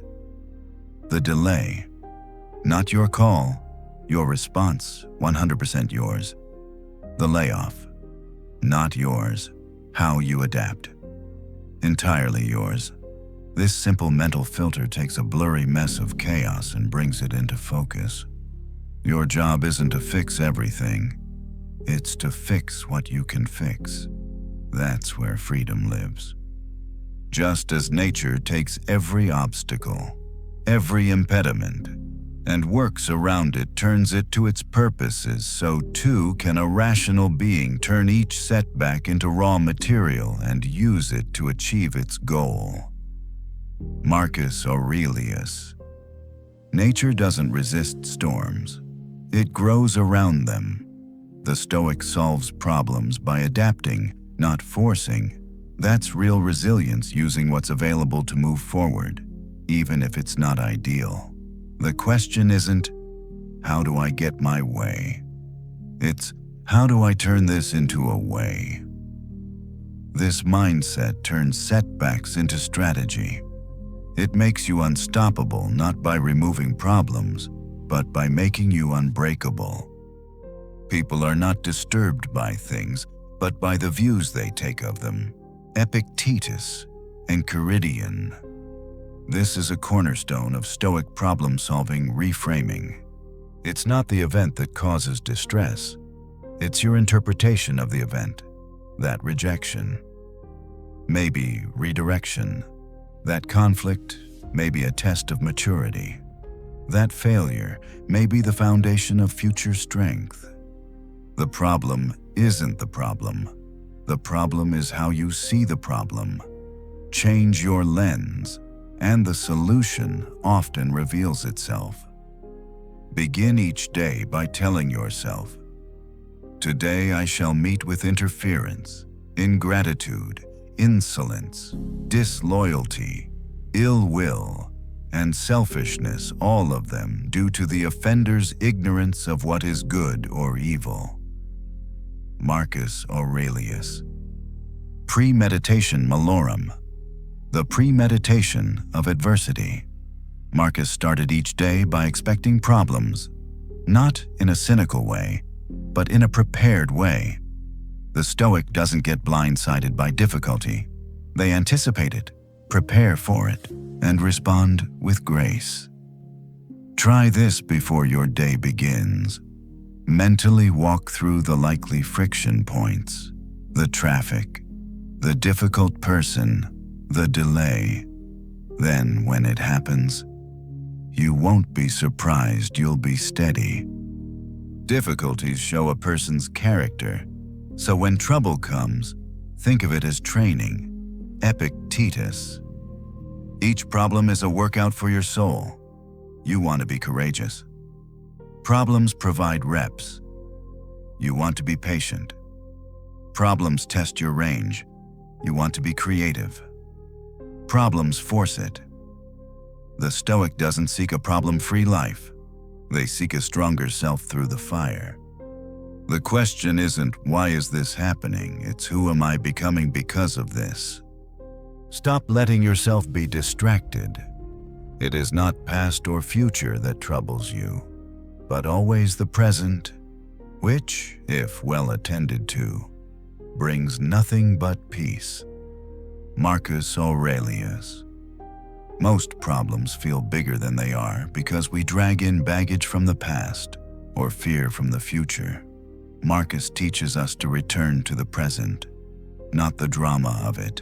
The delay, not your call, your response, 100% yours. The layoff, not yours, how you adapt, entirely yours. This simple mental filter takes a blurry mess of chaos and brings it into focus. Your job isn't to fix everything, it's to fix what you can fix. That's where freedom lives. Just as nature takes every obstacle, every impediment, and works around it, turns it to its purposes, so too can a rational being turn each setback into raw material and use it to achieve its goal. Marcus Aurelius. Nature doesn't resist storms. It grows around them. The Stoic solves problems by adapting, not forcing. That's real resilience, using what's available to move forward, even if it's not ideal. The question isn't, how do I get my way? It's, how do I turn this into a way? This mindset turns setbacks into strategy. It makes you unstoppable not by removing problems, but by making you unbreakable. People are not disturbed by things, but by the views they take of them. Epictetus and Caridian. This is a cornerstone of Stoic problem-solving reframing. It's not the event that causes distress. It's your interpretation of the event, that rejection. Maybe redirection. That conflict may be a test of maturity. That failure may be the foundation of future strength. The problem isn't the problem. The problem is how you see the problem. Change your lens, and the solution often reveals itself. Begin each day by telling yourself, "Today I shall meet with interference, ingratitude, insolence, disloyalty, ill will, and selfishness, all of them due to the offender's ignorance of what is good or evil." Marcus Aurelius. Premeditation malorum. The premeditation of adversity. Marcus started each day by expecting problems, not in a cynical way, but in a prepared way. The Stoic doesn't get blindsided by difficulty. They anticipate it, prepare for it, and respond with grace. Try this before your day begins. Mentally walk through the likely friction points, the traffic, the difficult person, the delay. Then, when it happens, you won't be surprised, you'll be steady. Difficulties show a person's character, so when trouble comes, think of it as training. Epictetus. Each problem is a workout for your soul. You want to be courageous. Problems provide reps. You want to be patient. Problems test your range. You want to be creative. Problems force it. The Stoic doesn't seek a problem-free life. They seek a stronger self through the fire. The question isn't, why is this happening? It's, who am I becoming because of this? Stop letting yourself be distracted. It is not past or future that troubles you, but always the present, which, if well attended to, brings nothing but peace. Marcus Aurelius. Most problems feel bigger than they are because we drag in baggage from the past or fear from the future. Marcus teaches us to return to the present, not the drama of it,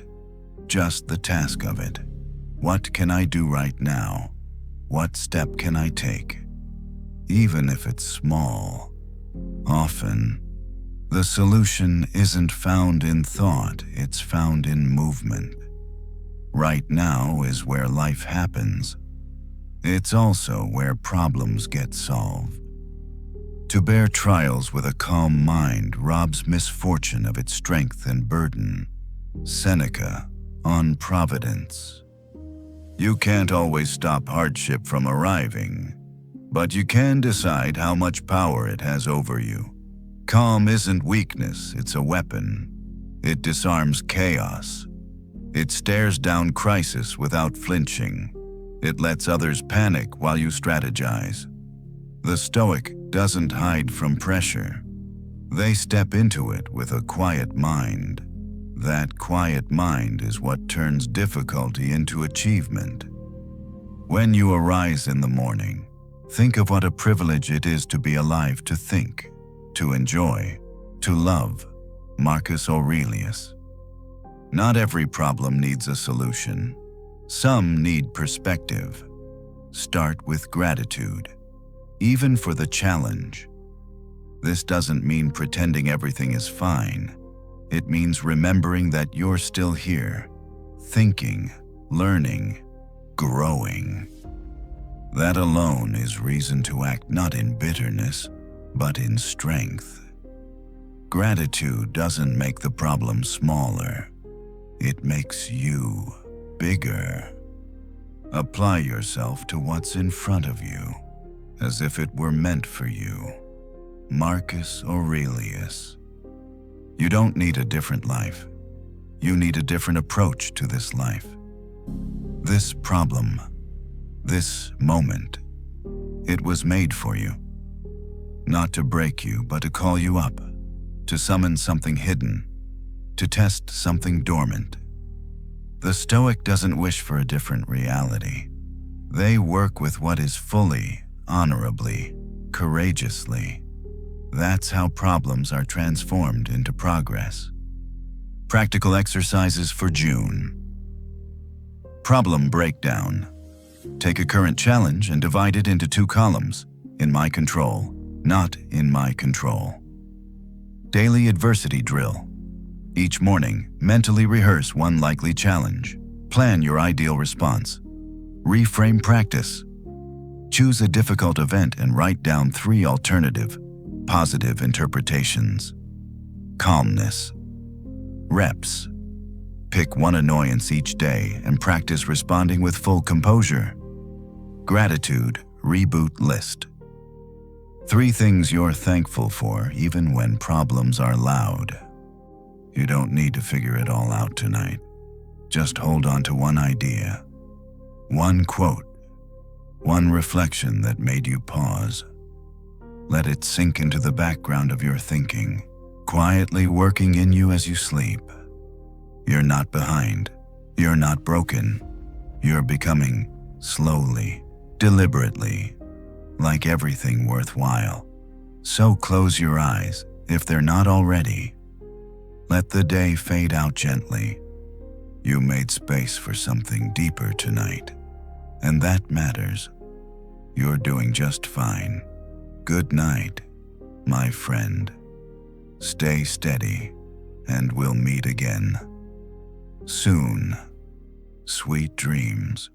just the task of it. What can I do right now? What step can I take? Even if it's small. Often, the solution isn't found in thought, it's found in movement. Right now is where life happens. It's also where problems get solved. To bear trials with a calm mind robs misfortune of its strength and burden. Seneca, on Providence. You can't always stop hardship from arriving, but you can decide how much power it has over you. Calm isn't weakness, it's a weapon. It disarms chaos. It stares down crisis without flinching. It lets others panic while you strategize. The Stoic doesn't hide from pressure. They step into it with a quiet mind. That quiet mind is what turns difficulty into achievement. When you arise in the morning, think of what a privilege it is to be alive, to think, to enjoy, to love. Marcus Aurelius. Not every problem needs a solution. Some need perspective. Start with gratitude, even for the challenge. This doesn't mean pretending everything is fine. It means remembering that you're still here, thinking, learning, growing. That alone is reason to act not in bitterness, but in strength. Gratitude doesn't make the problem smaller. It makes you bigger. Apply yourself to what's in front of you, as if it were meant for you. Marcus Aurelius. You don't need a different life. You need a different approach to this life. This problem, this moment, it was made for you. Not to break you, but to call you up, to summon something hidden, to test something dormant. The Stoic doesn't wish for a different reality. They work with what is fully, honorably, courageously. That's how problems are transformed into progress. Practical exercises for June. Problem breakdown. Take a current challenge and divide it into 2 columns. In my control, not in my control. Daily adversity drill. Each morning, mentally rehearse one likely challenge. Plan your ideal response. Reframe practice. Choose a difficult event and write down 3 alternative, positive interpretations. Calmness. Reps. Pick one annoyance each day and practice responding with full composure. Gratitude reboot list. 3 things you're thankful for even when problems are loud. You don't need to figure it all out tonight. Just hold on to one idea, one quote, one reflection that made you pause. Let it sink into the background of your thinking, quietly working in you as you sleep. You're not behind. You're not broken. You're becoming slowly, deliberately, like everything worthwhile. So close your eyes, if they're not already. Let the day fade out gently. You made space for something deeper tonight, and that matters. You're doing just fine. Good night, my friend. Stay steady, and we'll meet again soon. Sweet dreams.